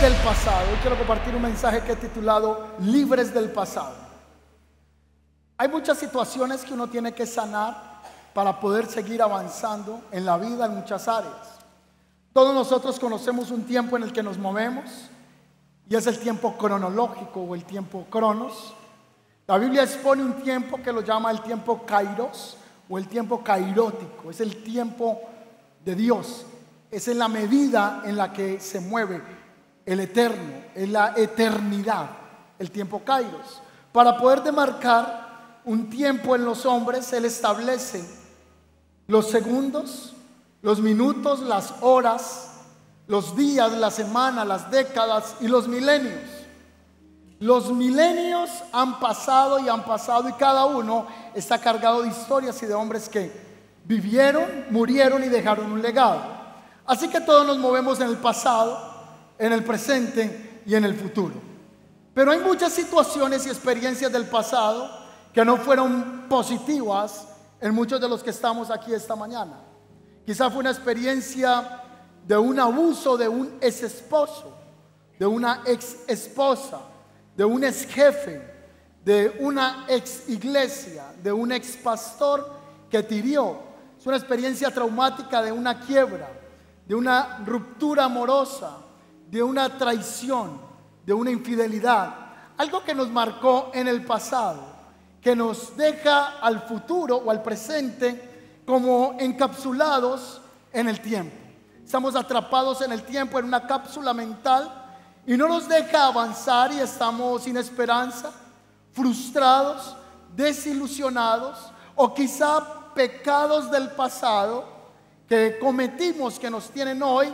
Del pasado. Hoy quiero compartir un mensaje que he titulado Libres del pasado. Hay muchas situaciones que uno tiene que sanar para poder seguir avanzando en la vida en muchas áreas. Todos nosotros conocemos un tiempo en el que nos movemos y es el tiempo cronológico o el tiempo cronos. La Biblia expone un tiempo que lo llama el tiempo kairos o el tiempo kairótico. Es el tiempo de Dios. Es en la medida en la que se mueve el eterno, es la eternidad, el tiempo kairos. Para poder demarcar un tiempo en los hombres, Él establece los segundos, los minutos, las horas, los días, la semana, las décadas y los milenios. Los milenios han pasado y cada uno está cargado de historias y de hombres que vivieron, murieron y dejaron un legado. Así que todos nos movemos en el pasado, en el presente y en el futuro. Pero hay muchas situaciones y experiencias del pasado que no fueron positivas en muchos de los que estamos aquí esta mañana. Quizá fue una experiencia de un abuso de un ex esposo, de una ex esposa, de un ex jefe, de una ex iglesia, de un ex pastor que te hirió. Es una experiencia traumática de una quiebra, de una ruptura amorosa, de una traición, de una infidelidad, algo que nos marcó en el pasado, que nos deja al futuro o al presente como encapsulados en el tiempo. Estamos atrapados en el tiempo, en una cápsula mental, y no nos deja avanzar y estamos sin esperanza, frustrados, desilusionados, o quizá pecados del pasado que cometimos que nos tienen hoy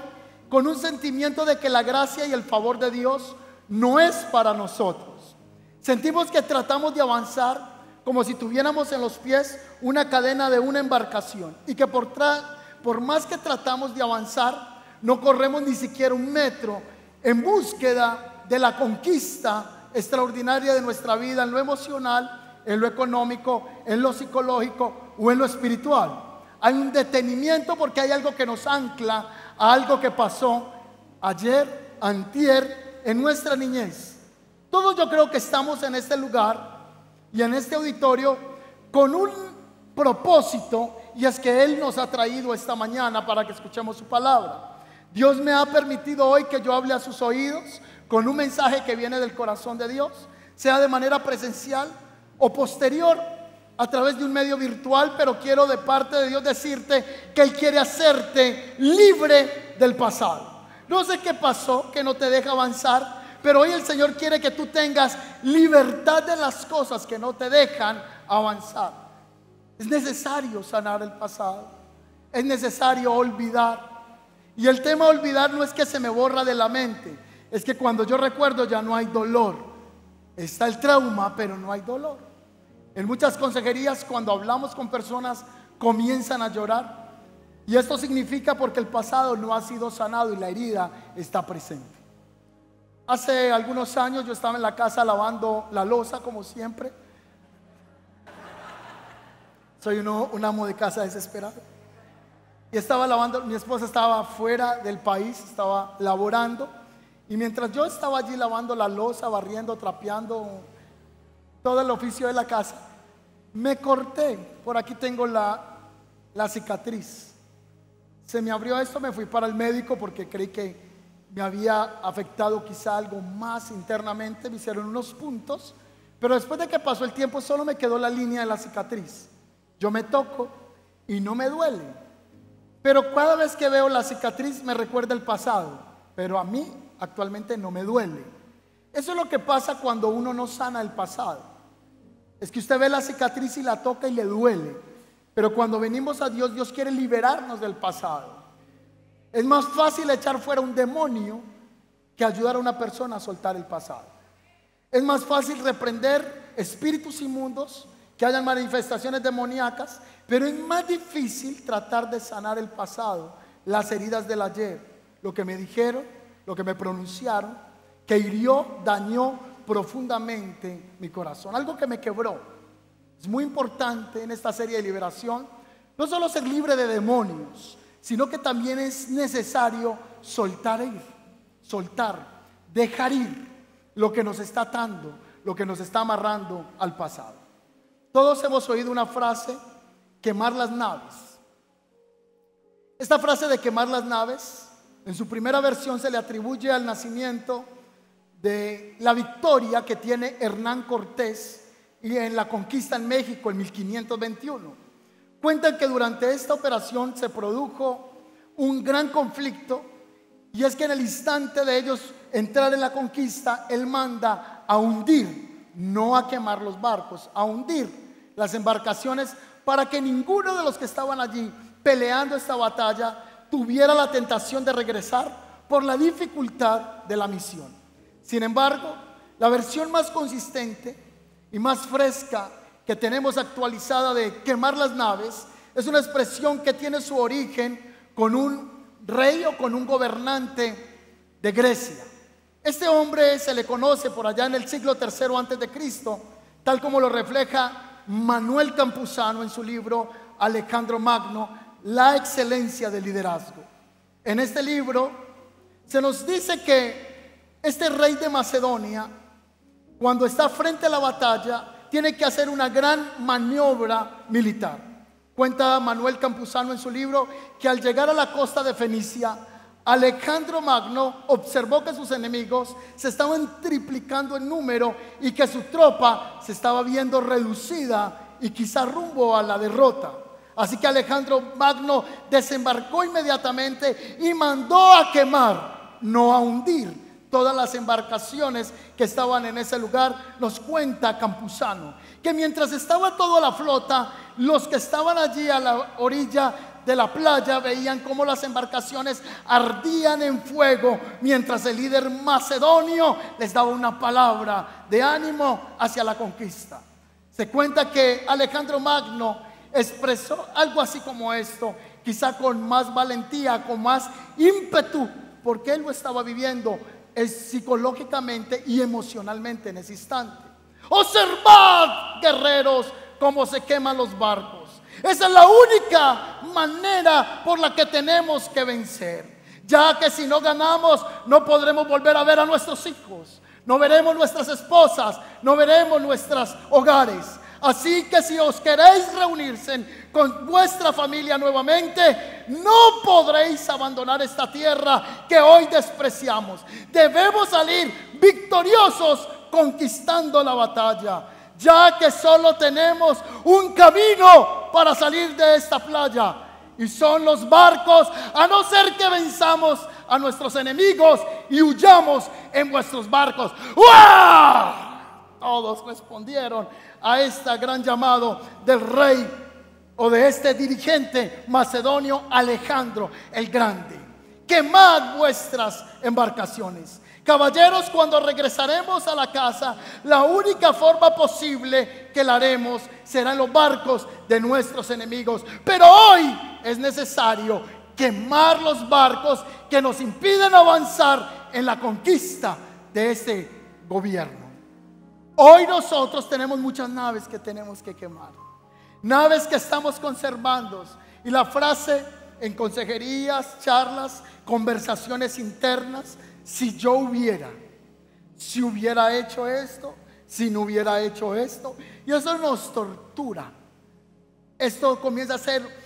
con un sentimiento de que la gracia y el favor de Dios no es para nosotros. Sentimos que tratamos de avanzar como si tuviéramos en los pies una cadena de una embarcación y que por más que tratamos de avanzar, no corremos ni siquiera un metro en búsqueda de la conquista extraordinaria de nuestra vida en lo emocional, en lo económico, en lo psicológico o en lo espiritual. Hay un detenimiento porque hay algo que nos ancla a algo que pasó ayer, antier, en nuestra niñez. Todos yo creo que estamos en este lugar y en este auditorio con un propósito, y es que Él nos ha traído esta mañana para que escuchemos su palabra. Dios me ha permitido hoy que yo hable a sus oídos con un mensaje que viene del corazón de Dios, sea de manera presencial o posterior a través de un medio virtual, pero quiero de parte de Dios decirte que Él quiere hacerte libre del pasado. No sé qué pasó que no te deja avanzar, pero hoy el Señor quiere que tú tengas libertad de las cosas que no te dejan avanzar. Es necesario sanar el pasado, es necesario olvidar. Y el tema de olvidar no es que se me borra de la mente, es que cuando yo recuerdo ya no hay dolor. Está el trauma, pero no hay dolor. En muchas consejerías, cuando hablamos con personas, comienzan a llorar. Y esto significa porque el pasado no ha sido sanado y la herida está presente. Hace algunos años yo estaba en la casa lavando la loza, como siempre. Soy un amo de casa desesperado. Y estaba lavando, mi esposa estaba fuera del país, estaba laborando. Y mientras yo estaba allí lavando la loza, barriendo, trapeando, todo el oficio de la casa, me corté. Por aquí tengo la cicatriz. Se me abrió esto, me fui para el médico porque creí que me había afectado quizá algo más internamente. Me hicieron unos puntos, pero después de que pasó el tiempo solo me quedó la línea de la cicatriz. Yo me toco y no me duele, pero cada vez que veo la cicatriz me recuerda el pasado, pero a mí actualmente no me duele. Eso es lo que pasa cuando uno no sana el pasado. Es que usted ve la cicatriz y la toca y le duele. Pero cuando venimos a Dios, Dios quiere liberarnos del pasado. Es más fácil echar fuera un demonio que ayudar a una persona a soltar el pasado. Es más fácil reprender espíritus inmundos que que hayan manifestaciones demoníacas, pero es más difícil tratar de sanar el pasado, las heridas del ayer, lo que me dijeron, lo que me pronunciaron, que hirió, dañó profundamente mi corazón, algo que me quebró. Es muy importante en esta serie de liberación no solo ser libre de demonios, sino que también es necesario soltar e ir, soltar, dejar ir lo que nos está atando, lo que nos está amarrando al pasado. Todos hemos oído una frase: quemar las naves. Esta frase de quemar las naves, en su primera versión se le atribuye al nacimiento de la victoria que tiene Hernán Cortés y en la conquista en México en 1521. Cuentan que durante esta operación se produjo un gran conflicto, y es que en el instante de ellos entrar en la conquista, él manda a hundir, no a quemar los barcos, a hundir las embarcaciones para que ninguno de los que estaban allí peleando esta batalla tuviera la tentación de regresar por la dificultad de la misión. Sin embargo, la versión más consistente y más fresca que tenemos actualizada de quemar las naves es una expresión que tiene su origen con un rey o con un gobernante de Grecia. Este hombre se le conoce por allá en el siglo III antes de Cristo, tal como lo refleja Manuel Campuzano en su libro Alejandro Magno, La excelencia del liderazgo. En este libro se nos dice que este rey de Macedonia, cuando está frente a la batalla, tiene que hacer una gran maniobra militar. Cuenta Manuel Campuzano en su libro que al llegar a la costa de Fenicia, Alejandro Magno observó que sus enemigos se estaban triplicando en número y que su tropa se estaba viendo reducida y quizá rumbo a la derrota. Así que Alejandro Magno desembarcó inmediatamente y mandó a quemar, no a hundir, todas las embarcaciones que estaban en ese lugar. Nos cuenta Campuzano que mientras estaba toda la flota, los que estaban allí a la orilla de la playa veían cómo las embarcaciones ardían en fuego, mientras el líder macedonio les daba una palabra de ánimo hacia la conquista. Se cuenta que Alejandro Magno expresó algo así como esto, quizá con más valentía, con más ímpetu, porque él lo estaba viviendo psicológicamente y emocionalmente en ese instante. Observad, guerreros, cómo se queman los barcos. Esa es la única manera por la que tenemos que vencer, ya que si no ganamos no podremos volver a ver a nuestros hijos, no veremos nuestras esposas, no veremos nuestros hogares. Así que si os queréis reunirse con vuestra familia nuevamente, no podréis abandonar esta tierra que hoy despreciamos. Debemos salir victoriosos conquistando la batalla, ya que solo tenemos un camino para salir de esta playa, y son los barcos, a no ser que venzamos a nuestros enemigos y huyamos en vuestros barcos. ¡Uah! Todos respondieron a este gran llamado del rey o de este dirigente macedonio Alejandro el Grande. Quemad vuestras embarcaciones. Caballeros, cuando regresaremos a la casa, la única forma posible que la haremos será en los barcos de nuestros enemigos. Pero hoy es necesario quemar los barcos que nos impiden avanzar en la conquista de este gobierno. Hoy nosotros tenemos muchas naves que tenemos que quemar, naves que estamos conservando. Y la frase en consejerías, charlas, conversaciones internas: si yo hubiera, si hubiera hecho esto, si no hubiera hecho esto. Y eso nos tortura. Esto comienza a ser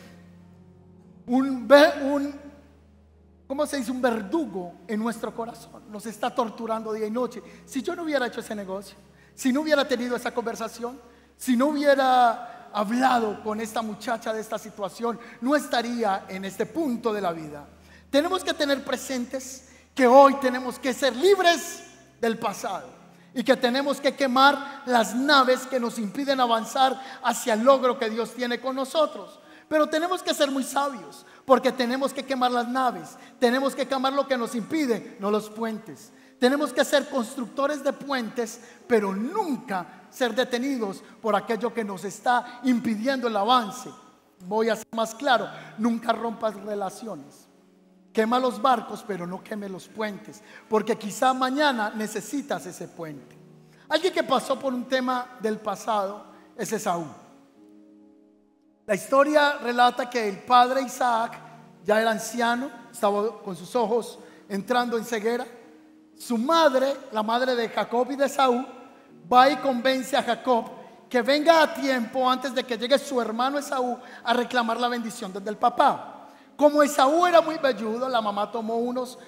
¿cómo se dice? Un verdugo en nuestro corazón. Nos está torturando día y noche. Si yo no hubiera hecho ese negocio, si no hubiera tenido esa conversación, si no hubiera hablado con esta muchacha de esta situación, no estaría en este punto de la vida. Tenemos que tener presentes que hoy tenemos que ser libres del pasado y que tenemos que quemar las naves que nos impiden avanzar hacia el logro que Dios tiene con nosotros. Pero tenemos que ser muy sabios, porque tenemos que quemar las naves, tenemos que quemar lo que nos impide, no los puentes. Tenemos que ser constructores de puentes, pero nunca ser detenidos por aquello que nos está impidiendo el avance. Voy a ser más claro: nunca rompas relaciones. Quema los barcos, pero no queme los puentes, porque quizá mañana necesitas ese puente. Alguien que pasó por un tema del pasado es Esaú. La historia relata que el padre Isaac ya era anciano, estaba con sus ojos entrando en ceguera. Su madre, la madre de Jacob y de Esaú, va y convence a Jacob que venga a tiempo antes de que llegue su hermano Esaú a reclamar la bendición desde el papá. Como Esaú era muy velludo, la mamá tomó unos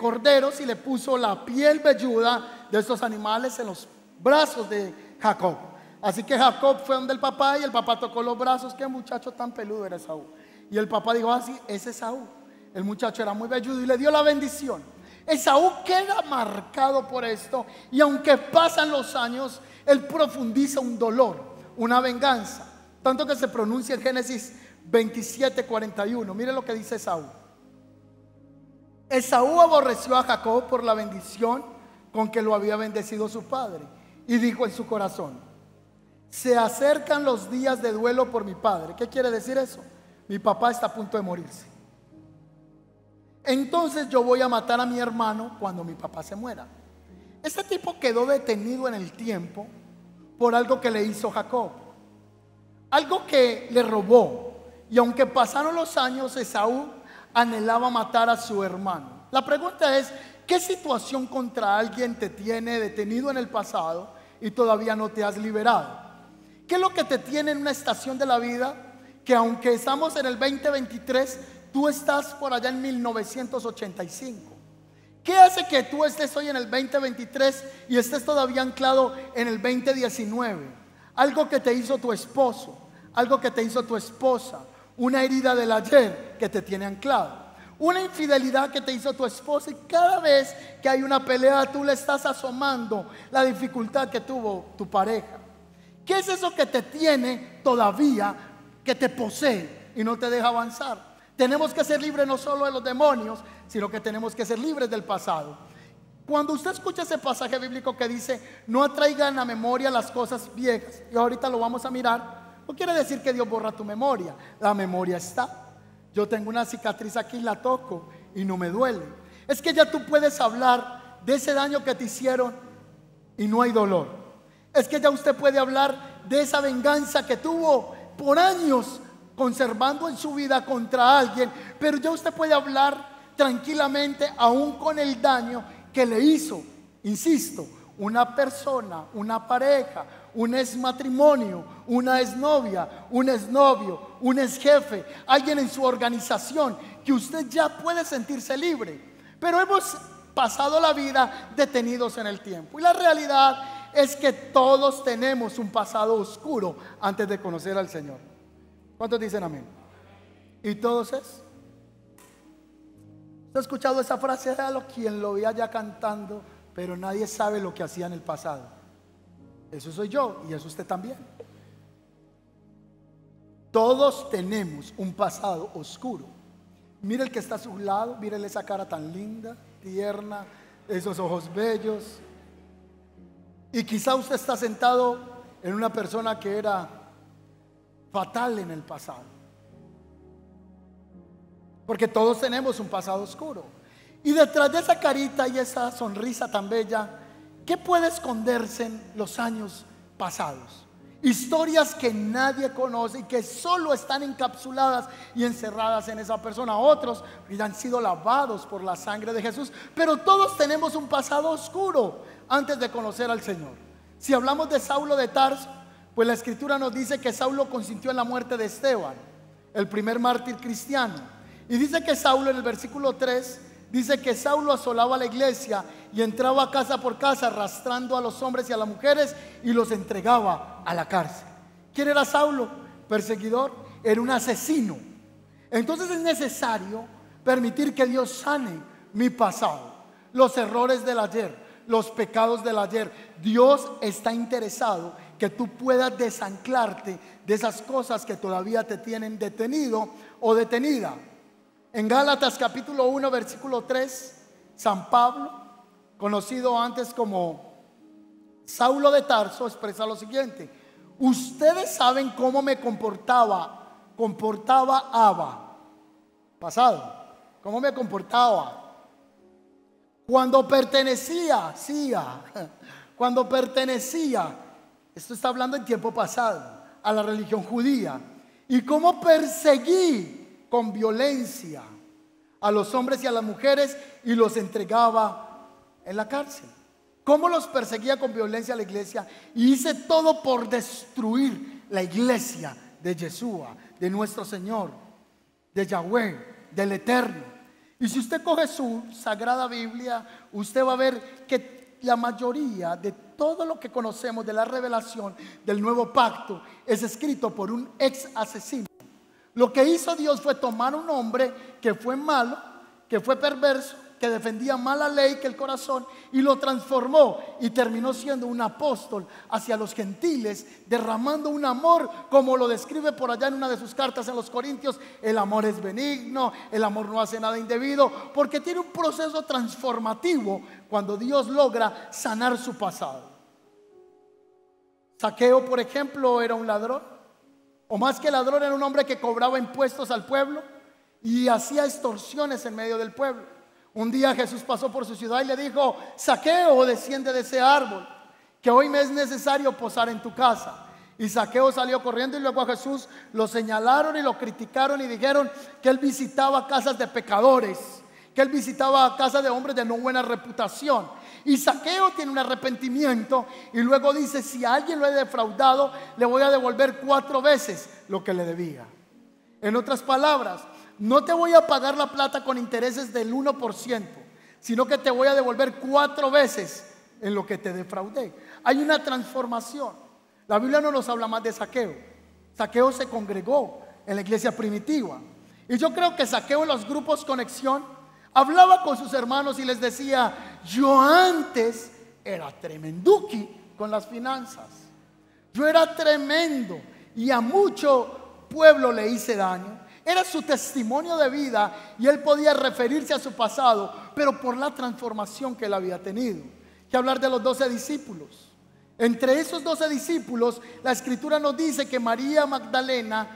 corderos y le puso la piel velluda de estos animales en los brazos de Jacob. Así que Jacob fue donde el papá y el papá tocó los brazos. Qué muchacho tan peludo era Esaú. Y el papá dijo así: es Esaú. El muchacho era muy velludo y le dio la bendición. Esaú queda marcado por esto, y aunque pasan los años, él profundiza un dolor, una venganza, tanto que se pronuncia en Génesis 27:41. Mire lo que dice Esaú. Esaú aborreció a Jacob por la bendición con que lo había bendecido su padre, y dijo en su corazón: se acercan los días de duelo por mi padre. ¿Qué quiere decir eso? Mi papá está a punto de morirse. Entonces yo voy a matar a mi hermano cuando mi papá se muera. Este tipo quedó detenido en el tiempo por algo que le hizo Jacob, algo que le robó. Y aunque pasaron los años, Esaú anhelaba matar a su hermano. La pregunta es: ¿qué situación contra alguien te tiene detenido en el pasado y todavía no te has liberado? ¿Qué es lo que te tiene en una estación de la vida que, aunque estamos en el 2023, tú estás por allá en 1985? ¿Qué hace que tú estés hoy en el 2023 y estés todavía anclado en el 2019? Algo que te hizo tu esposo, algo que te hizo tu esposa, una herida del ayer que te tiene anclado, una infidelidad que te hizo tu esposa, y cada vez que hay una pelea tú le estás asomando la dificultad que tuvo tu pareja. ¿Qué es eso que te tiene todavía, que te posee y no te deja avanzar? Tenemos que ser libres no solo de los demonios, sino que tenemos que ser libres del pasado. Cuando usted escucha ese pasaje bíblico que dice: no atraigan a memoria las cosas viejas, y ahorita lo vamos a mirar, no quiere decir que Dios borra tu memoria. La memoria está. Yo tengo una cicatriz aquí, la toco y no me duele. Es que ya tú puedes hablar de ese daño que te hicieron y no hay dolor. Es que ya usted puede hablar de esa venganza que tuvo por años conservando en su vida contra alguien, pero ya usted puede hablar tranquilamente aún con el daño que le hizo, insisto, una persona, una pareja, un ex matrimonio, una exnovia, un exnovio, un ex jefe, alguien en su organización, que usted ya puede sentirse libre. Pero hemos pasado la vida detenidos en el tiempo, y la realidad es que todos tenemos un pasado oscuro antes de conocer al Señor. ¿Cuántos dicen amén? ¿Y todos es? ¿Usted ha escuchado esa frase? Déjalo quien lo vea ya cantando, pero nadie sabe lo que hacía en el pasado. Eso soy yo y eso usted también. Todos tenemos un pasado oscuro. Mire el que está a su lado, mírele esa cara tan linda, tierna, esos ojos bellos. Y quizá usted está sentado en una persona que era fatal en el pasado. Porque todos tenemos un pasado oscuro. Y detrás de esa carita y esa sonrisa tan bella, ¿qué puede esconderse en los años pasados? Historias que nadie conoce y que solo están encapsuladas y encerradas en esa persona. Otros ya han sido lavados por la sangre de Jesús, pero todos tenemos un pasado oscuro antes de conocer al Señor. Si hablamos de Saulo de Tarso, pues la escritura nos dice que Saulo consintió en la muerte de Esteban, el primer mártir cristiano. Y dice que Saulo, en el versículo 3, dice que Saulo asolaba la iglesia y entraba casa por casa arrastrando a los hombres y a las mujeres y los entregaba a la cárcel. ¿Quién era Saulo? Perseguidor, era un asesino. Entonces es necesario permitir que Dios sane mi pasado, los errores del ayer, los pecados del ayer. Dios está interesado que tú puedas desanclarte de esas cosas que todavía te tienen detenido o detenida. En Gálatas capítulo 1 versículo 3, San Pablo conocido antes como Saulo de Tarso, expresa lo siguiente: ustedes saben cómo me comportaba Abba, pasado, cómo me comportaba cuando pertenecía, esto está hablando en tiempo pasado, a la religión judía, y cómo perseguí con violencia a los hombres y a las mujeres y los entregaba en la cárcel. Cómo los perseguía con violencia a la iglesia, y hice todo por destruir la iglesia de Yeshua, de nuestro Señor, de Yahweh, del Eterno. Y si usted coge su Sagrada Biblia, usted va a ver que la mayoría de todo lo que conocemos de la revelación del nuevo pacto es escrito por un ex asesino. Lo que hizo Dios fue tomar un hombre que fue malo, que fue perverso, que defendía más la ley que el corazón, y lo transformó y terminó siendo un apóstol hacia los gentiles, derramando un amor como lo describe por allá en una de sus cartas en los Corintios. El amor es benigno, el amor no hace nada indebido, porque tiene un proceso transformativo cuando Dios logra sanar su pasado. Zaqueo, por ejemplo, era un ladrón, o más que ladrón, era un hombre que cobraba impuestos al pueblo y hacía extorsiones en medio del pueblo. Un día Jesús pasó por su ciudad y le dijo: Zaqueo, desciende de ese árbol, que hoy me es necesario posar en tu casa. Y Zaqueo salió corriendo, y luego a Jesús lo señalaron y lo criticaron y dijeron que él visitaba casas de pecadores, que él visitaba casas de hombres de no buena reputación. Y Zaqueo tiene un arrepentimiento y luego dice: si a alguien lo he defraudado, le voy a devolver 4 veces lo que le debía. En otras palabras, no te voy a pagar la plata con intereses del 1%, sino que te voy a devolver 4 veces en lo que te defraudé. Hay una transformación. La Biblia no nos habla más de Zaqueo. Zaqueo se congregó en la iglesia primitiva, y yo creo que Zaqueo en los grupos Conexión hablaba con sus hermanos y les decía: yo antes era tremenduki con las finanzas, yo era tremendo y a mucho pueblo le hice daño. Era su testimonio de vida y él podía referirse a su pasado, pero por la transformación que él había tenido. Que hablar de los 12 discípulos. Entre esos 12 discípulos, la escritura nos dice que María Magdalena,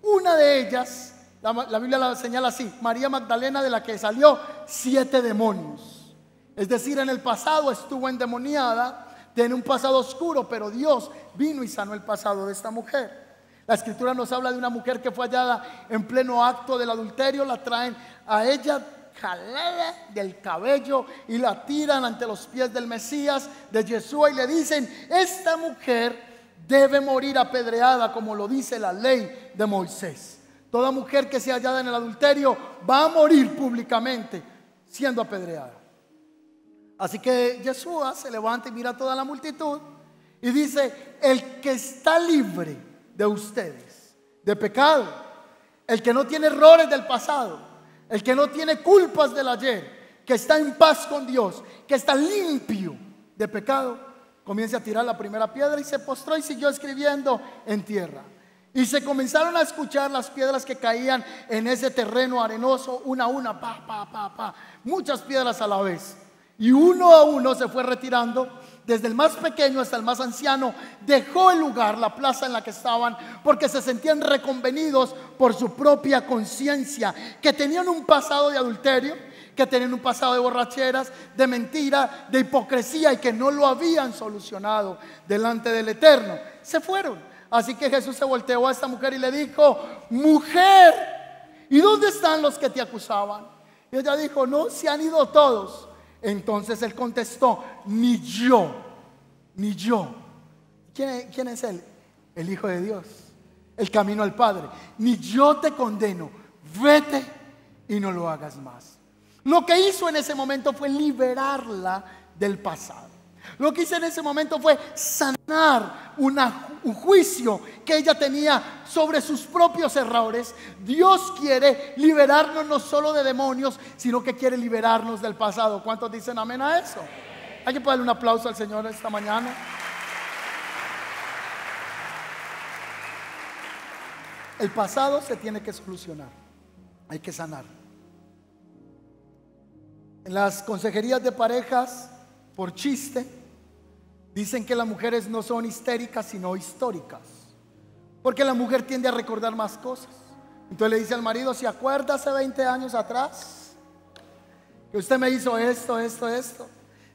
una de ellas, la Biblia la señala así: María Magdalena, de la que salió 7 demonios. Es decir, en el pasado estuvo endemoniada, tiene un pasado oscuro, pero Dios vino y sanó el pasado de esta mujer. La escritura nos habla de una mujer que fue hallada en pleno acto del adulterio. La traen a ella jalada del cabello y la tiran ante los pies del Mesías, de Yeshua, y le dicen: esta mujer debe morir apedreada, como lo dice la ley de Moisés. Toda mujer que sea hallada en el adulterio va a morir públicamente siendo apedreada. Así que Yeshua se levanta y mira a toda la multitud y dice: el que está libre de ustedes de pecado, el que no tiene errores del pasado, el que no tiene culpas del ayer, que está en paz con Dios, que está limpio de pecado, comience a tirar la primera piedra. Y se postró y siguió escribiendo en tierra. Y se comenzaron a escuchar las piedras que caían en ese terreno arenoso, una a una, muchas piedras a la vez. Y uno a uno se fue retirando, desde el más pequeño hasta el más anciano. Dejó el lugar, la plaza en la que estaban, porque se sentían reconvenidos por su propia conciencia, que tenían un pasado de adulterio, que tenían un pasado de borracheras, de mentira, de hipocresía, y que no lo habían solucionado delante del Eterno. Se fueron. Así que Jesús se volteó a esta mujer y le dijo: mujer, ¿y dónde están los que te acusaban? Y ella dijo: no, se han ido todos. Entonces él contestó: ni yo. ¿Quién es él? El Hijo de Dios, el camino al Padre. Ni yo te condeno, vete y no lo hagas más. Lo que hizo en ese momento fue liberarla del pasado. Lo que hizo en ese momento fue sanar un juicio que ella tenía sobre sus propios errores. Dios quiere liberarnos no solo de demonios, sino que quiere liberarnos del pasado. ¿Cuántos dicen amén a eso? Hay que darle un aplauso al Señor esta mañana. El pasado se tiene que solucionar, hay que sanar. En las consejerías de parejas por chiste, dicen que las mujeres no son histéricas sino históricas, porque la mujer tiende a recordar más cosas. Entonces le dice al marido: ¿se acuerda hace 20 años atrás que usted me hizo esto?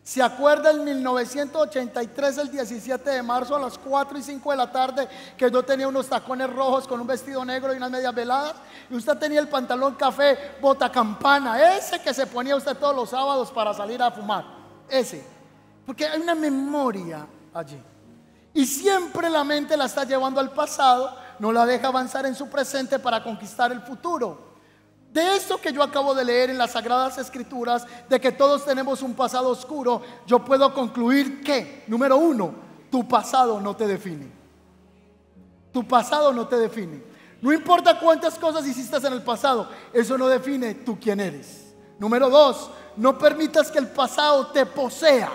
¿Se acuerda en 1983, el 17 de marzo a las 4:05 de la tarde, que yo tenía unos tacones rojos con un vestido negro y unas medias veladas? Y usted tenía el pantalón café botacampana, ese que se ponía usted todos los sábados para salir a fumar, ese. Porque hay una memoria allí. Y siempre la mente la está llevando al pasado, no la deja avanzar en su presente para conquistar el futuro. De esto que yo acabo de leer en las Sagradas Escrituras, de que todos tenemos un pasado oscuro, yo puedo concluir que, número uno, tu pasado no te define. Tu pasado no te define. No importa cuántas cosas hiciste en el pasado, eso no define tú quién eres. Número dos, no permitas que el pasado te posea.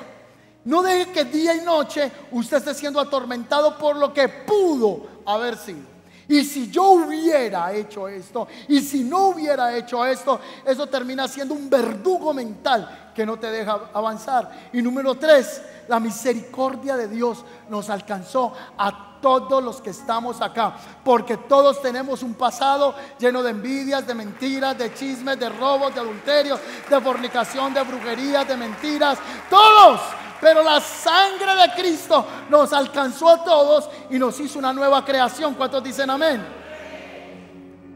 No deje que día y noche usted esté siendo atormentado por lo que pudo haber sido. Y si yo hubiera hecho esto, y si no hubiera hecho esto, eso termina siendo un verdugo mental que no te deja avanzar. Y número tres, la misericordia de Dios nos alcanzó a todos los que estamos acá, porque todos tenemos un pasado lleno de envidias, de mentiras, de chismes, de robos, de adulterios, de fornicación, de brujerías, de mentiras, todos. Pero la sangre de Cristo nos alcanzó a todos y nos hizo una nueva creación. ¿Cuántos dicen amén?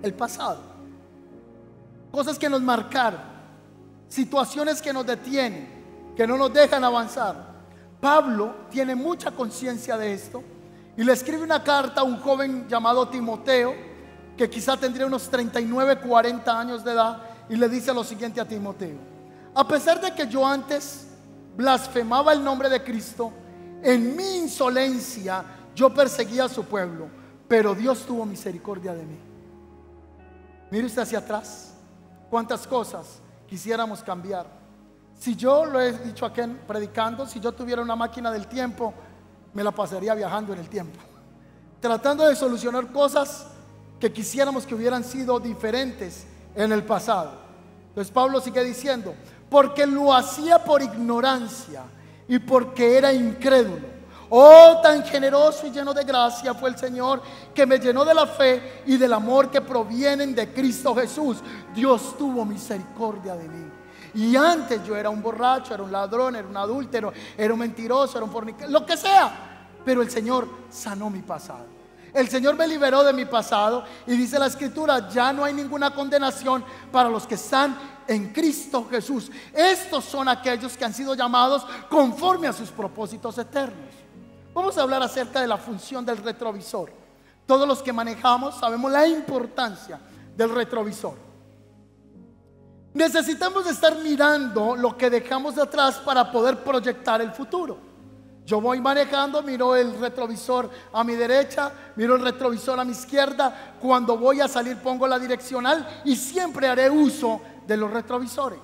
El pasado, cosas que nos marcaron, situaciones que nos detienen, que no nos dejan avanzar. Pablo tiene mucha conciencia de esto y le escribe una carta a un joven llamado Timoteo, que quizá tendría unos 39, 40 años de edad, y le dice lo siguiente a Timoteo: a pesar de que yo antes blasfemaba el nombre de Cristo, en mi insolencia yo perseguía a su pueblo, pero Dios tuvo misericordia de mí. Mire usted hacia atrás, cuántas cosas quisiéramos cambiar. Si yo, lo he dicho aquí predicando, si yo tuviera una máquina del tiempo, me la pasaría viajando en el tiempo, tratando de solucionar cosas que quisiéramos que hubieran sido diferentes en el pasado. Entonces Pablo sigue diciendo: porque lo hacía por ignorancia y porque era incrédulo. Oh, tan generoso y lleno de gracia fue el Señor, que me llenó de la fe y del amor que provienen de Cristo Jesús. Dios tuvo misericordia de mí. Y antes yo era un borracho, era un ladrón, era un adúltero, era un mentiroso, era un fornicador, lo que sea. Pero el Señor sanó mi pasado. El Señor me liberó de mi pasado. Y dice la Escritura: ya no hay ninguna condenación para los que están en Cristo Jesús. Estos son aquellos que han sido llamados conforme a sus propósitos eternos. Vamos a hablar acerca de la función del retrovisor. Todos los que manejamos sabemos la importancia del retrovisor. Necesitamos estar mirando lo que dejamos de atrás para poder proyectar el futuro. Yo voy manejando, miro el retrovisor a mi derecha, miro el retrovisor a mi izquierda. Cuando voy a salir pongo la direccional y siempre haré uso de los retrovisores.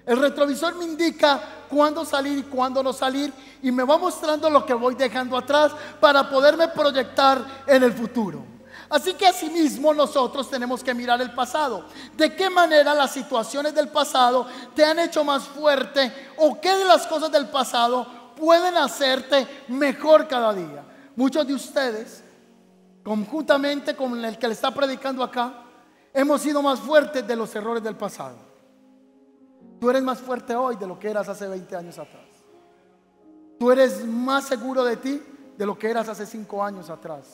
El retrovisor me indica cuándo salir y cuándo no salir, y me va mostrando lo que voy dejando atrás para poderme proyectar en el futuro. Así que asimismo nosotros tenemos que mirar el pasado. ¿De qué manera las situaciones del pasado te han hecho más fuerte, o qué de las cosas del pasado pueden hacerte mejor cada día? Muchos de ustedes, conjuntamente con el que le está predicando acá, hemos sido más fuertes de los errores del pasado. Tú eres más fuerte hoy de lo que eras hace 20 años atrás. Tú eres más seguro de ti de lo que eras hace 5 años atrás.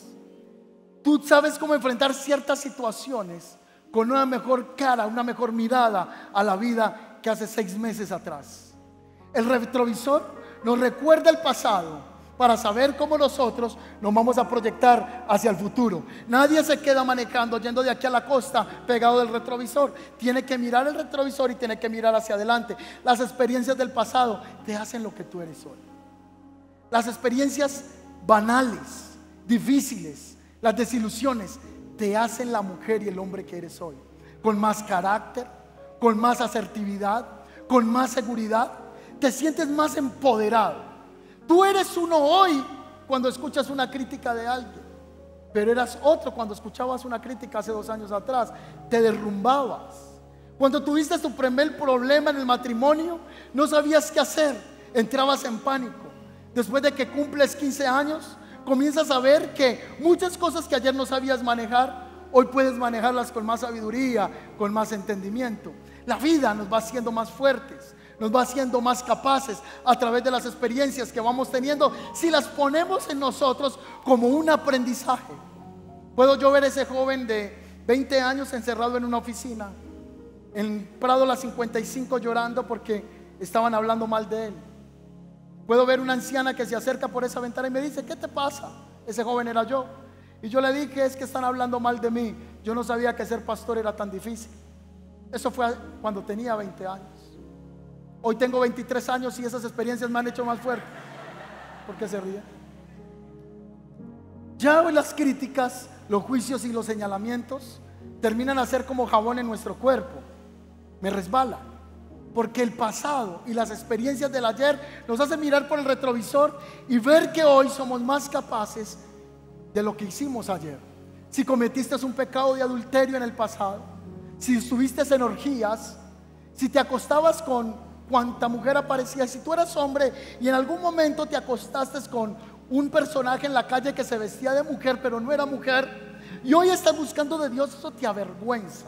Tú sabes cómo enfrentar ciertas situaciones con una mejor cara, una mejor mirada a la vida que hace 6 meses atrás. El retrovisor nos recuerda el pasado para saber cómo nosotros nos vamos a proyectar hacia el futuro. Nadie se queda manejando yendo de aquí a la costa pegado del retrovisor. Tiene que mirar el retrovisor y tiene que mirar hacia adelante. Las experiencias del pasado te hacen lo que tú eres hoy. Las experiencias banales, difíciles, las desilusiones te hacen la mujer y el hombre que eres hoy, con más carácter, con más asertividad, con más seguridad. Te sientes más empoderado. Tú eres uno hoy cuando escuchas una crítica de alguien, pero eras otro cuando escuchabas una crítica hace 2 años atrás. Te derrumbabas. Cuando tuviste tu primer problema en el matrimonio, no sabías qué hacer. entrabas en pánico. Después de que cumples 15 años, comienzas a ver que muchas cosas que ayer no sabías manejar, hoy puedes manejarlas con más sabiduría, con más entendimiento. La vida nos va haciendo más fuertes, nos va haciendo más capaces a través de las experiencias que vamos teniendo, si las ponemos en nosotros como un aprendizaje. Puedo yo ver ese joven de 20 años encerrado en una oficina en Prado La 55 llorando porque estaban hablando mal de él. Puedo ver una anciana que se acerca por esa ventana y me dice: ¿qué te pasa? Ese joven era yo. Y yo le dije: es que están hablando mal de mí. Yo no sabía que ser pastor era tan difícil. Eso fue cuando tenía 20 años. Hoy tengo 23 años y esas experiencias me han hecho más fuerte. ¿Por qué se ríe? Ya hoy las críticas, los juicios y los señalamientos terminan a ser como jabón en nuestro cuerpo. Me resbala, porque el pasado y las experiencias del ayer nos hacen mirar por el retrovisor y ver que hoy somos más capaces de lo que hicimos ayer. Si cometiste un pecado de adulterio en el pasado, si estuviste en orgías, si te acostabas con cuanta mujer aparecía, si tú eras hombre y en algún momento te acostaste con un personaje en la calle que se vestía de mujer pero no era mujer, y hoy estás buscando de Dios, eso te avergüenza.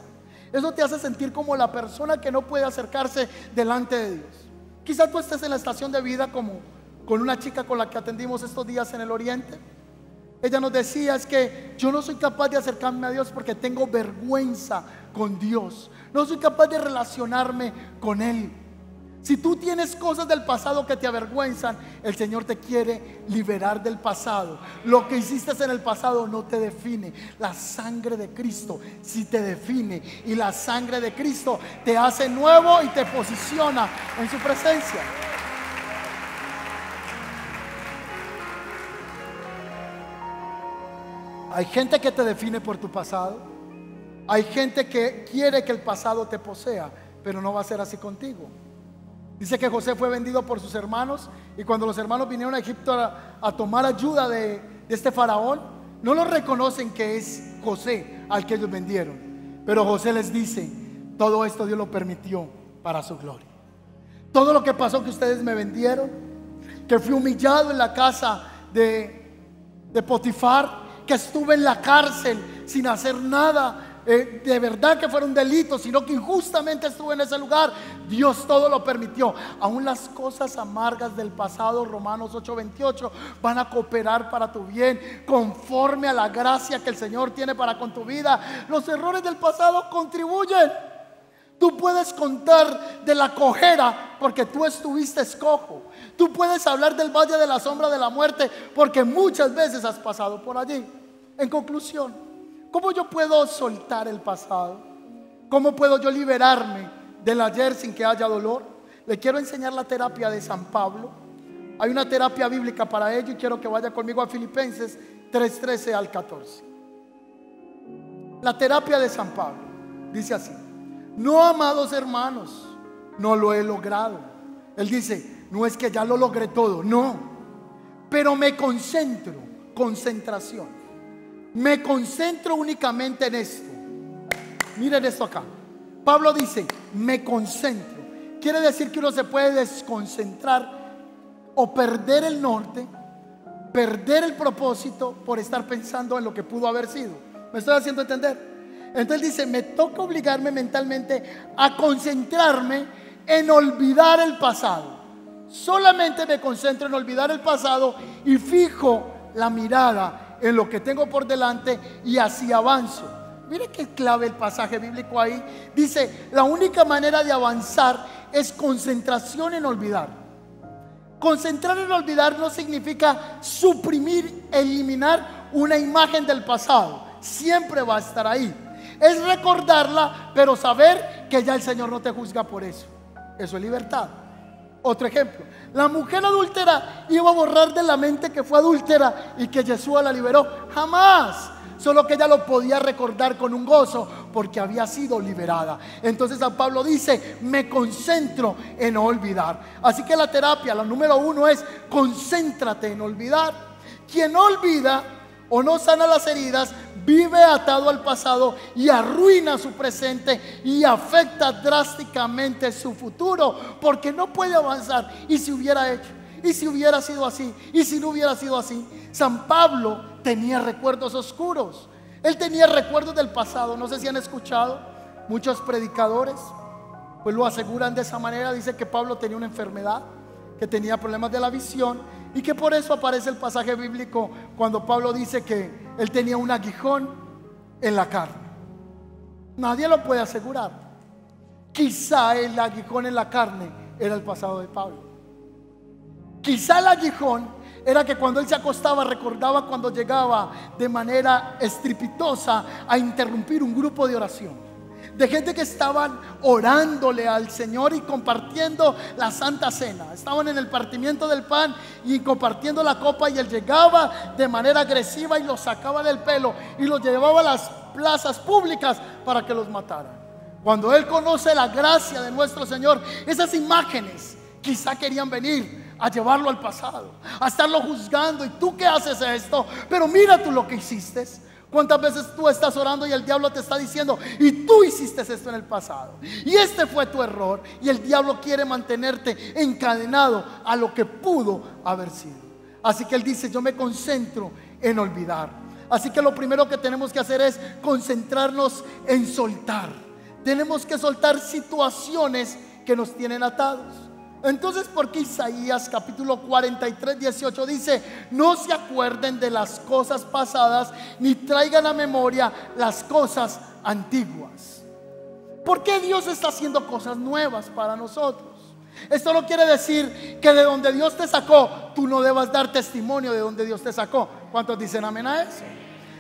Eso te hace sentir como la persona que no puede acercarse delante de Dios. Quizá tú estés en la estación de vida como con una chica con la que atendimos estos días en el Oriente. Ella nos decía: es que yo no soy capaz de acercarme a Dios porque tengo vergüenza con Dios. No soy capaz de relacionarme con Él. Si tú tienes cosas del pasado que te avergüenzan, el Señor te quiere liberar del pasado. Lo que hiciste en el pasado no te define. La sangre de Cristo sí te define, y la sangre de Cristo te hace nuevo y te posiciona en su presencia. Hay gente que te define por tu pasado. Hay gente que quiere que el pasado te posea, pero no va a ser así contigo. Dice que José fue vendido por sus hermanos, y cuando los hermanos vinieron a Egipto a tomar ayuda de este faraón, no lo reconocen que es José al que ellos vendieron. Pero José les dice: todo esto Dios lo permitió para su gloria. Todo lo que pasó, que ustedes me vendieron, que fui humillado en la casa de Potifar, que estuve en la cárcel sin hacer nada de verdad que fuera un delito, sino que injustamente estuve en ese lugar, Dios todo lo permitió. Aún las cosas amargas del pasado, Romanos 8:28, van a cooperar para tu bien, conforme a la gracia que el Señor tiene para con tu vida. Los errores del pasado contribuyen. Tú puedes contar de la cojera porque tú estuviste cojo. Tú puedes hablar del valle de la sombra de la muerte porque muchas veces has pasado por allí. En conclusión, ¿cómo yo puedo soltar el pasado? ¿Cómo puedo yo liberarme del ayer sin que haya dolor? Le quiero enseñar la terapia de San Pablo. Hay una terapia bíblica para ello y quiero que vaya conmigo a Filipenses 3:13 al 14. La terapia de San Pablo dice así: no, amados hermanos, no lo he logrado. Él dice: no es que ya lo logré todo, no, pero me concentro, concentración. Me concentro únicamente en esto. Miren esto acá. Pablo dice: me concentro. Quiere decir que uno se puede desconcentrar o perder el norte, perder el propósito por estar pensando en lo que pudo haber sido. ¿Me estoy haciendo entender? Entonces dice: me toca obligarme mentalmente a concentrarme en olvidar el pasado. Solamente me concentro en olvidar el pasado y fijo la mirada en lo que tengo por delante, y así avanzo. Mire qué clave el pasaje bíblico ahí. Dice: la única manera de avanzar es concentración en olvidar. Concentrar en olvidar no significa suprimir, eliminar una imagen del pasado. Siempre va a estar ahí. Es recordarla, pero saber que ya el Señor no te juzga por eso. Eso es libertad. Otro ejemplo: la mujer adúltera iba a borrar de la mente que fue adúltera y que Yeshua la liberó. Jamás. Solo que ella lo podía recordar con un gozo porque había sido liberada. Entonces San Pablo dice: me concentro en no olvidar. Así que la terapia, la número 1 es: concéntrate en olvidar. Quien no olvida o no sana las heridas, vive atado al pasado y arruina su presente y afecta drásticamente su futuro, porque no puede avanzar. Y si hubiera hecho, y si hubiera sido así, y si no hubiera sido así. San Pablo tenía recuerdos oscuros. Él tenía recuerdos del pasado. No sé si han escuchado, muchos predicadores pues lo aseguran de esa manera. Dice que Pablo tenía una enfermedad, que tenía problemas de la visión, y que por eso aparece el pasaje bíblico cuando Pablo dice que él tenía un aguijón en la carne. Nadie lo puede asegurar. Quizá el aguijón en la carne era el pasado de Pablo. Quizá el aguijón era que cuando él se acostaba recordaba cuando llegaba de manera estrepitosa a interrumpir un grupo de oración, de gente que estaban orándole al Señor y compartiendo la Santa Cena. Estaban en el partimiento del pan y compartiendo la copa, y él llegaba de manera agresiva y los sacaba del pelo y los llevaba a las plazas públicas para que los mataran. Cuando él conoce la gracia de nuestro Señor, esas imágenes quizá querían venir a llevarlo al pasado, a estarlo juzgando. ¿Y tú qué haces esto? Pero mira tú lo que hiciste. ¿Cuántas veces tú estás orando y el diablo te está diciendo: y tú hiciste esto en el pasado, y este fue tu error? Y el diablo quiere mantenerte encadenado a lo que pudo haber sido. Así que él dice: yo me concentro en olvidar. Así que lo primero que tenemos que hacer es concentrarnos en soltar. Tenemos que soltar situaciones que nos tienen atados. Entonces, ¿por qué Isaías capítulo 43, 18 dice: no se acuerden de las cosas pasadas, ni traigan a memoria las cosas antiguas? ¿Por qué Dios está haciendo cosas nuevas para nosotros? Esto no quiere decir que de donde Dios te sacó, tú no debas dar testimonio de donde Dios te sacó. ¿Cuántos dicen amén a eso?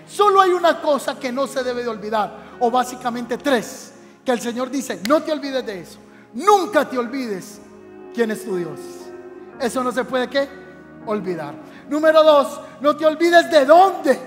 Solo hay una cosa que no se debe de olvidar, o básicamente tres, que el Señor dice: no te olvides de eso. Nunca te olvides quién es tu Dios. Eso no se puede, ¿qué? Olvidar. Número dos, no te olvides de dónde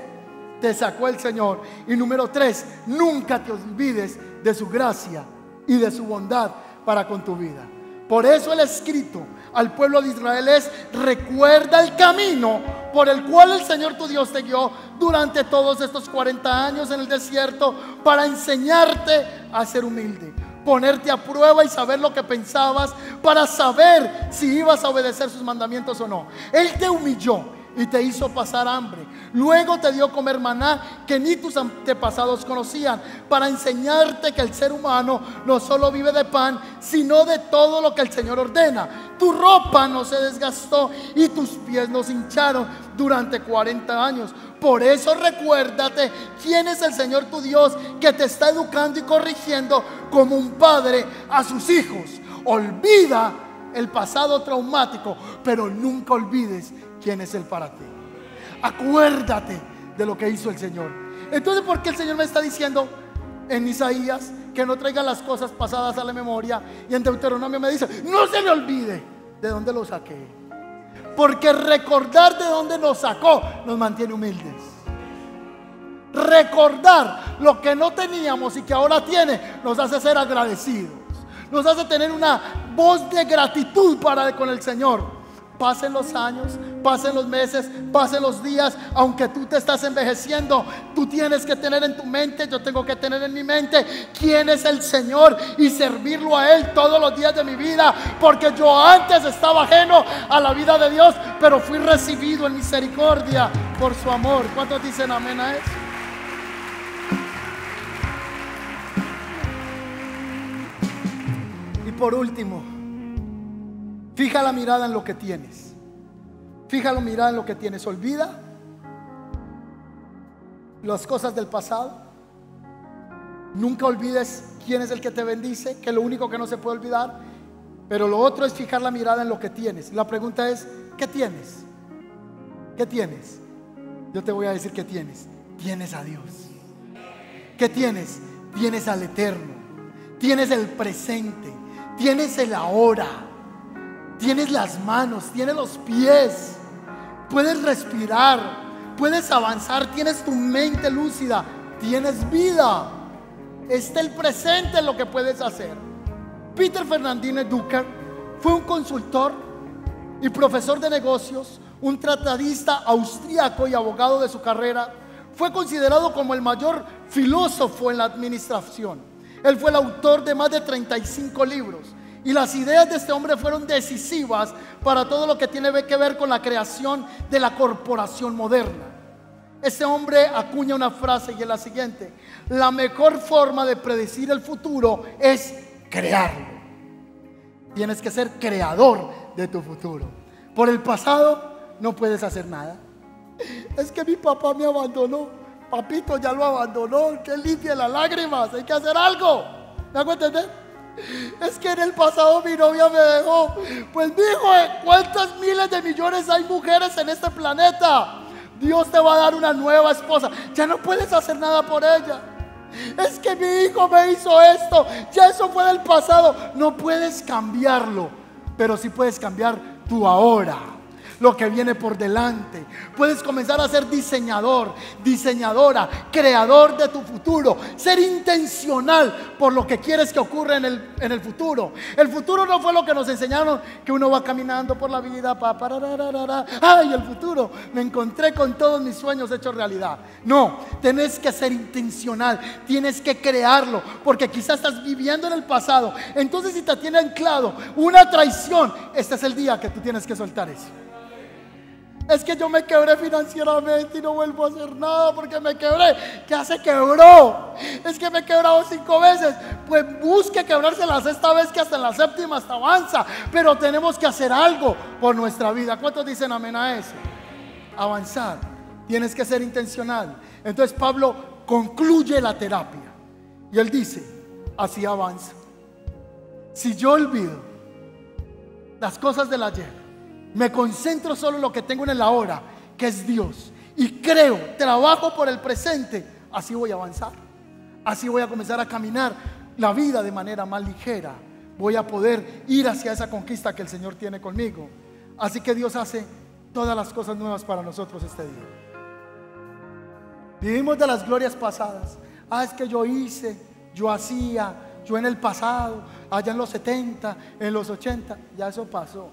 te sacó el Señor. Y número tres, nunca te olvides de su gracia y de su bondad para con tu vida. Por eso el escrito al pueblo de Israel es: recuerda el camino por el cual el Señor tu Dios te guió durante todos estos 40 años en el desierto, para enseñarte a ser humilde, ponerte a prueba y saber lo que pensabas, para saber si ibas a obedecer sus mandamientos o no. Él te humilló y te hizo pasar hambre. Luego te dio comer maná que ni tus antepasados conocían, para enseñarte que el ser humano no solo vive de pan, sino de todo lo que el Señor ordena. Tu ropa no se desgastó y tus pies no se hincharon durante 40 años. Por eso recuérdate quién es el Señor tu Dios, que te está educando y corrigiendo como un padre a sus hijos. Olvida el pasado traumático, pero nunca olvides quién es Él para ti. Acuérdate de lo que hizo el Señor. Entonces, ¿por qué el Señor me está diciendo en Isaías que no traiga las cosas pasadas a la memoria? Y en Deuteronomio me dice: no se me olvide de dónde lo saqué. Porque recordar de dónde nos sacó nos mantiene humildes. Recordar lo que no teníamos y que ahora tiene nos hace ser agradecidos, nos hace tener una voz de gratitud para con el Señor. Pasen los años, pasen los meses, pasen los días, aunque tú te estás envejeciendo, tú tienes que tener en tu mente, yo tengo que tener en mi mente quién es el Señor y servirlo a Él todos los días de mi vida. Porque yo antes estaba ajeno a la vida de Dios, pero fui recibido en misericordia por su amor. ¿Cuántos dicen amén a eso? Y por último, fija la mirada en lo que tienes. Fija la mirada en lo que tienes. Olvida las cosas del pasado. Nunca olvides quién es el que te bendice, que es lo único que no se puede olvidar. Pero lo otro es fijar la mirada en lo que tienes. La pregunta es: ¿qué tienes? ¿Qué tienes? Yo te voy a decir qué tienes. Tienes a Dios. ¿Qué tienes? Tienes al Eterno. Tienes el presente. Tienes el ahora. Tienes las manos, tienes los pies, puedes respirar, puedes avanzar, tienes tu mente lúcida, tienes vida. Está el presente en lo que puedes hacer. Peter Fernandine Ducker fue un consultor y profesor de negocios un tratadista austríaco y abogado de su carrera, fue considerado como el mayor filósofo en la administración. Él fue el autor de más de 35 libros. Y las ideas de este hombre fueron decisivas para todo lo que tiene que ver con la creación de la corporación moderna. Este hombre acuña una frase y es la siguiente: la mejor forma de predecir el futuro es crearlo. Tienes que ser creador de tu futuro. Por el pasado no puedes hacer nada. Es que mi papá me abandonó. Papito ya lo abandonó, que limpie las lágrimas, hay que hacer algo. ¿Me hago entender? Es que en el pasado mi novia me dejó. Pues mijo, ¿cuántas miles de millones hay mujeres en este planeta? Dios te va a dar una nueva esposa. Ya no puedes hacer nada por ella. Es que mi hijo me hizo esto. Ya eso fue del pasado. No puedes cambiarlo, pero sí puedes cambiar tu ahora, lo que viene por delante. Puedes comenzar a ser diseñador, diseñadora, creador de tu futuro. Ser intencional por lo que quieres que ocurra en el futuro. El futuro no fue lo que nos enseñaron, que uno va caminando por la vida, ay, el futuro, me encontré con todos mis sueños hechos realidad. No, tienes que ser intencional, tienes que crearlo, porque quizás estás viviendo en el pasado. Entonces, si te tiene anclado una traición, este es el día que tú tienes que soltar eso. Es que yo me quebré financieramente y no vuelvo a hacer nada porque me quebré. Ya se quebró. Es que me he quebrado 5 veces. Pues busque quebrarse la 6ª vez, que hasta en la 7ª hasta avanza. Pero tenemos que hacer algo por nuestra vida. ¿Cuántos dicen amén a eso? Avanzar. Tienes que ser intencional. Entonces Pablo concluye la terapia y él dice: así avanza. Si yo olvido las cosas del ayer, me concentro solo en lo que tengo en el ahora, que es Dios, y creo, trabajo por el presente, así voy a avanzar. Así voy a comenzar a caminar la vida de manera más ligera. Voy a poder ir hacia esa conquista que el Señor tiene conmigo. Así que Dios hace todas las cosas nuevas para nosotros este día. Vivimos de las glorias pasadas. Es que yo hice, yo hacía, yo en el pasado, allá en los 70, en los 80, ya eso pasó.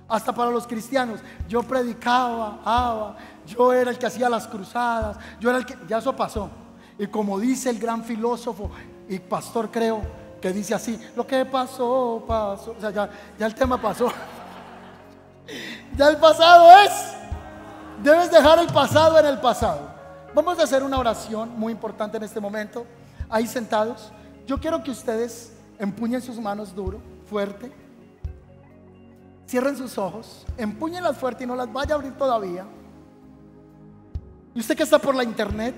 Hasta para los cristianos, yo predicaba, yo era el que hacía las cruzadas, yo era el que, ya eso pasó. Y como dice el gran filósofo y pastor, creo que dice así: lo que pasó, pasó. O sea, ya el tema pasó. Ya el pasado es. Debes dejar el pasado en el pasado. Vamos a hacer una oración muy importante en este momento. Ahí sentados, yo quiero que ustedes empuñen sus manos duro, fuerte. Cierren sus ojos, empúñenlas fuerte y no las vaya a abrir todavía. Y usted que está por la internet,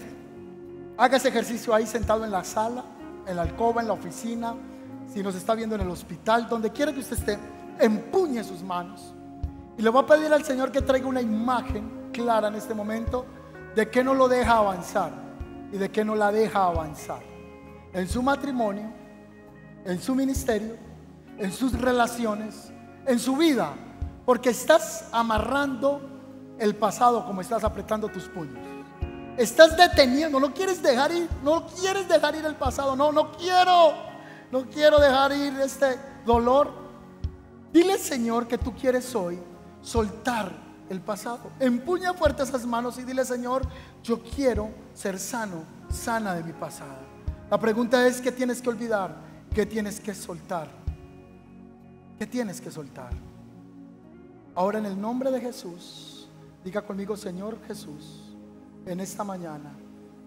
haga ese ejercicio ahí sentado en la sala, en la alcoba, en la oficina, si nos está viendo en el hospital, donde quiera que usted esté, empuñe sus manos. Y le voy a pedir al Señor que traiga una imagen clara en este momento de qué no lo deja avanzar y de qué no la deja avanzar. En su matrimonio, en su ministerio, en sus relaciones, en su vida, porque estás amarrando el pasado como estás apretando tus puños. Estás deteniendo, no quieres dejar ir, no quieres dejar ir el pasado. No quiero dejar ir este dolor. Dile, Señor, que tú quieres hoy soltar el pasado. Empuña fuerte esas manos y dile: Señor, yo quiero ser sano, sana de mi pasado. La pregunta es: ¿qué tienes que olvidar? ¿Qué tienes que soltar? ¿Qué tienes que soltar? Ahora, en el nombre de Jesús, diga conmigo: Señor Jesús, en esta mañana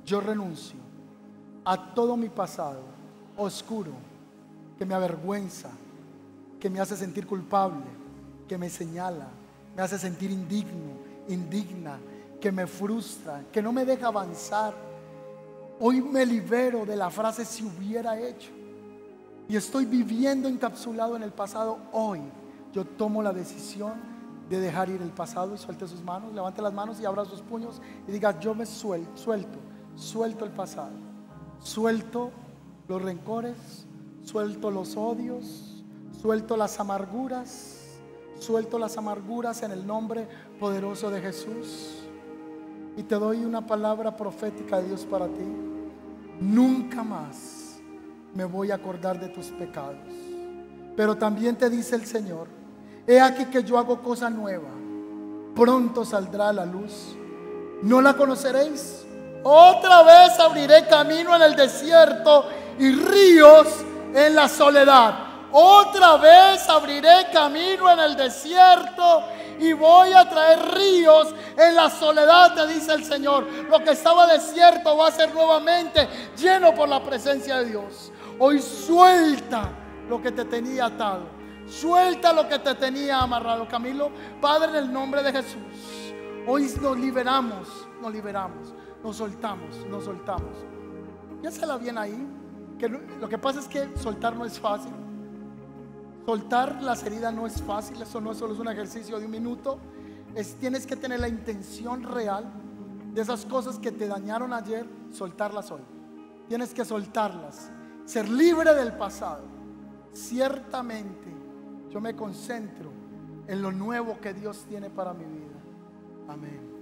yo renuncio a todo mi pasado oscuro que me avergüenza, que me hace sentir culpable, que me señala, me hace sentir indigna, que me frustra, que no me deja avanzar. Hoy me libero de la frase "si hubiera hecho", y estoy viviendo encapsulado en el pasado. Hoy yo tomo la decisión de dejar ir el pasado. Y suelte sus manos, levante las manos y abra sus puños y diga: yo me suelto el pasado, suelto los rencores, suelto los odios, suelto las amarguras en el nombre poderoso de Jesús. Y te doy una palabra profética de Dios para ti: nunca más me voy a acordar de tus pecados. Pero también te dice el Señor: he aquí que yo hago cosa nueva. pronto saldrá a la luz. ¿No la conoceréis? Otra vez abriré camino en el desierto y ríos en la soledad. Otra vez abriré camino en el desierto y voy a traer ríos en la soledad, te dice el Señor. Lo que estaba desierto va a ser nuevamente lleno por la presencia de Dios. Hoy suelta lo que te tenía atado, suelta lo que te tenía amarrado. Camilo, Padre, en el nombre de Jesús, hoy nos liberamos, nos soltamos. Piénsala bien ahí, que lo que pasa es que soltar no es fácil. Soltar las heridas no es fácil. Eso no solo es un ejercicio de un minuto. Tienes que tener la intención real de esas cosas que te dañaron ayer, soltarlas hoy. Tienes que soltarlas, ser libre del pasado. Ciertamente yo me concentro en lo nuevo que Dios tiene para mi vida. Amén.